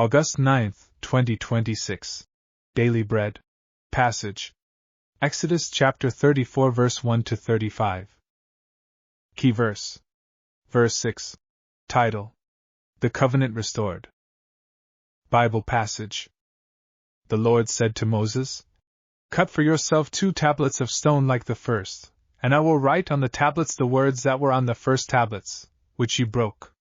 August 9, 2026. Daily Bread. Passage. Exodus chapter 34 verse 1 to 35. Key verse. Verse 6. Title: The Covenant Restored. Bible passage. The Lord said to Moses, "Cut for yourself 2 tablets of stone like the first, and I will write on the tablets the words that were on the first tablets, which you broke.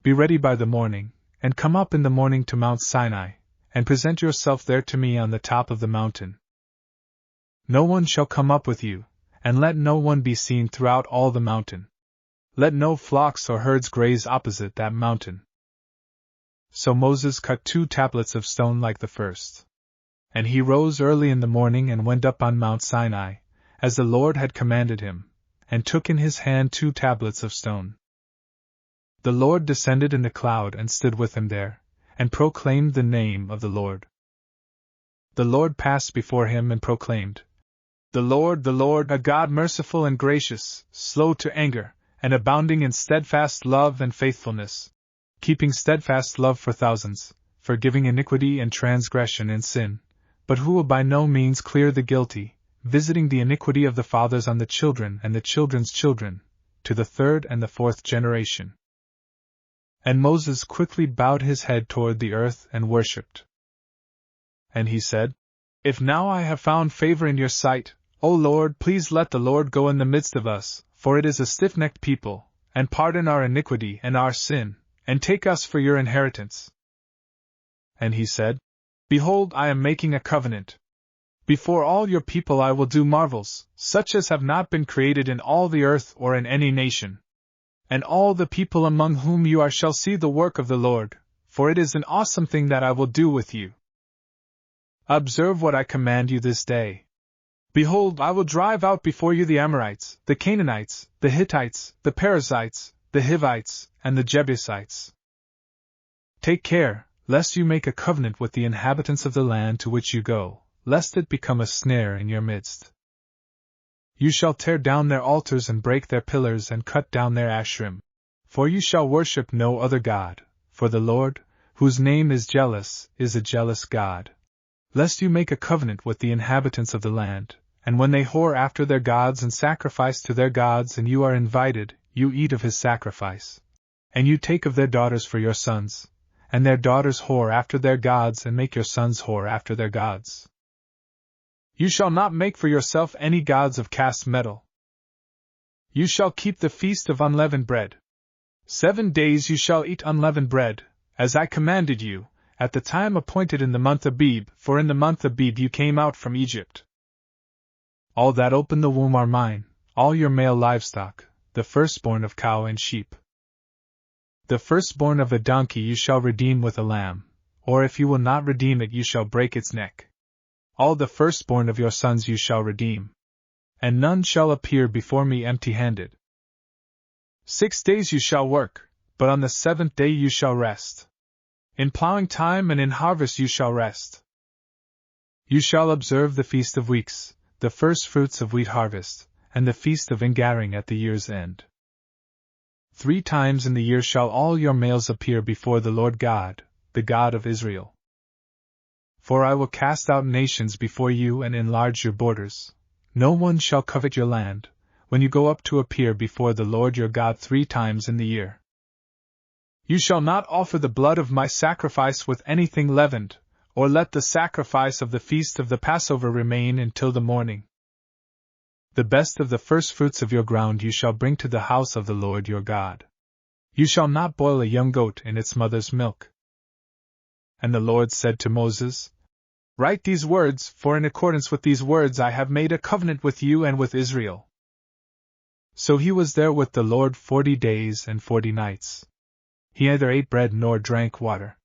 Be ready by the morning, and come up in the morning to Mount Sinai, and present yourself there to me on the top of the mountain. No one shall come up with you, and let no one be seen throughout all the mountain. Let no flocks or herds graze opposite that mountain." So Moses cut 2 tablets of stone like the first. And he rose early in the morning and went up on Mount Sinai, as the Lord had commanded him, and took in his hand 2 tablets of stone. The Lord descended in the cloud and stood with him there, and proclaimed the name of the Lord. The Lord passed before him and proclaimed, the Lord, a God merciful and gracious, slow to anger, and abounding in steadfast love and faithfulness, keeping steadfast love for thousands, forgiving iniquity and transgression and sin, but who will by no means clear the guilty, visiting the iniquity of the fathers on the children and the children's children, to the 3rd and the 4th generation. And Moses quickly bowed his head toward the earth and worshipped. And he said, "If now I have found favor in your sight, O Lord, please let the Lord go in the midst of us, for it is a stiff-necked people, and pardon our iniquity and our sin, and take us for your inheritance." And he said, "Behold, I am making a covenant. Before all your people I will do marvels, such as have not been created in all the earth or in any nation. And all the people among whom you are shall see the work of the Lord, for it is an awesome thing that I will do with you. Observe what I command you this day. Behold, I will drive out before you the Amorites, the Canaanites, the Hittites, the Perizzites, the Hivites, and the Jebusites. Take care, lest you make a covenant with the inhabitants of the land to which you go, lest it become a snare in your midst. You shall tear down their altars and break their pillars and cut down their Asherim. For you shall worship no other God, for the Lord, whose name is jealous, is a jealous God. Lest you make a covenant with the inhabitants of the land, and when they whore after their gods and sacrifice to their gods and you are invited, you eat of his sacrifice. And you take of their daughters for your sons, and their daughters whore after their gods and make your sons whore after their gods. You shall not make for yourself any gods of cast metal. You shall keep the feast of unleavened bread. 7 days you shall eat unleavened bread, as I commanded you, at the time appointed in the month Abib, for in the month Abib you came out from Egypt. All that open the womb are mine, all your male livestock, the firstborn of cow and sheep. The firstborn of a donkey you shall redeem with a lamb, or if you will not redeem it you shall break its neck. All the firstborn of your sons you shall redeem. And none shall appear before me empty-handed. 6 days you shall work, but on the 7th day you shall rest. In plowing time and in harvest you shall rest. You shall observe the Feast of Weeks, the first fruits of wheat harvest, and the Feast of Ingathering at the year's end. 3 times in the year shall all your males appear before the Lord God, the God of Israel. For I will cast out nations before you and enlarge your borders. No one shall covet your land, when you go up to appear before the Lord your God 3 times in the year. You shall not offer the blood of my sacrifice with anything leavened, or let the sacrifice of the feast of the Passover remain until the morning. The best of the firstfruits of your ground you shall bring to the house of the Lord your God. You shall not boil a young goat in its mother's milk. And the Lord said to Moses, "Write these words, for in accordance with these words I have made a covenant with you and with Israel." So he was there with the Lord 40 days and 40 nights. He neither ate bread nor drank water.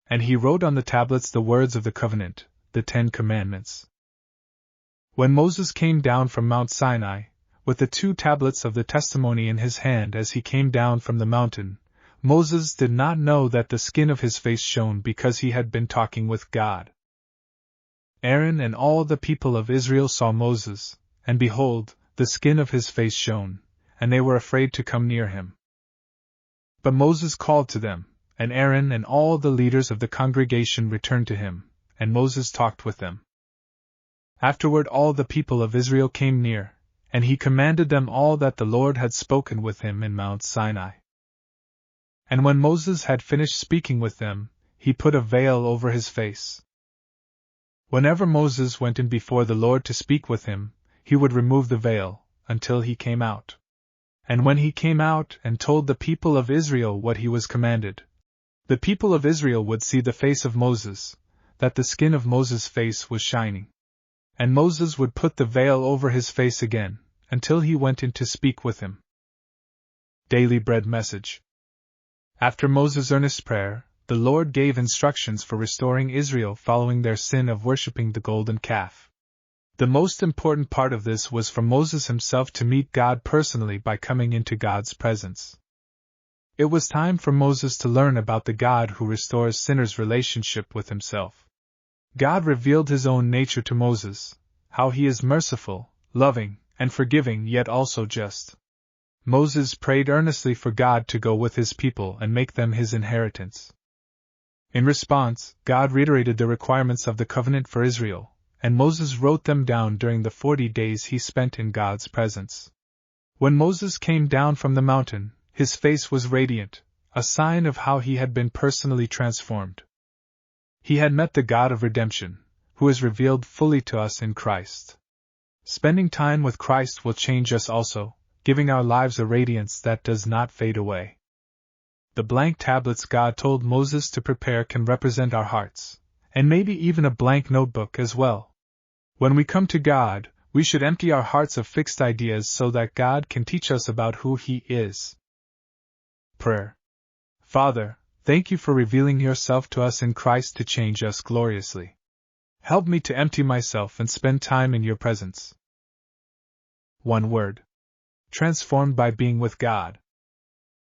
And he wrote on the tablets the words of the covenant, the 10 Commandments. When Moses came down from Mount Sinai, with the 2 tablets of the testimony in his hand as he came down from the mountain, Moses did not know that the skin of his face shone because he had been talking with God. Aaron and all the people of Israel saw Moses, and behold, the skin of his face shone, and they were afraid to come near him. But Moses called to them, and Aaron and all the leaders of the congregation returned to him, and Moses talked with them. Afterward all the people of Israel came near, and he commanded them all that the Lord had spoken with him in Mount Sinai. And when Moses had finished speaking with them, he put a veil over his face. Whenever Moses went in before the Lord to speak with him, he would remove the veil, until he came out. And when he came out and told the people of Israel what he was commanded, the people of Israel would see the face of Moses, that the skin of Moses' face was shining. And Moses would put the veil over his face again, until he went in to speak with him. Daily Bread Message. After Moses' earnest prayer, the Lord gave instructions for restoring Israel following their sin of worshipping the golden calf. The most important part of this was for Moses himself to meet God personally by coming into God's presence. It was time for Moses to learn about the God who restores sinners' relationship with himself. God revealed his own nature to Moses, how he is merciful, loving, and forgiving, yet also just. Moses prayed earnestly for God to go with his people and make them his inheritance. In response, God reiterated the requirements of the covenant for Israel, and Moses wrote them down during the 40 days he spent in God's presence. When Moses came down from the mountain, his face was radiant, a sign of how he had been personally transformed. He had met the God of redemption, who is revealed fully to us in Christ. Spending time with Christ will change us also, giving our lives a radiance that does not fade away. The blank tablets God told Moses to prepare can represent our hearts, and maybe even a blank notebook as well. When we come to God, we should empty our hearts of fixed ideas so that God can teach us about who He is. Prayer. Father, thank you for revealing yourself to us in Christ to change us gloriously. Help me to empty myself and spend time in your presence. One word. Transformed by being with God.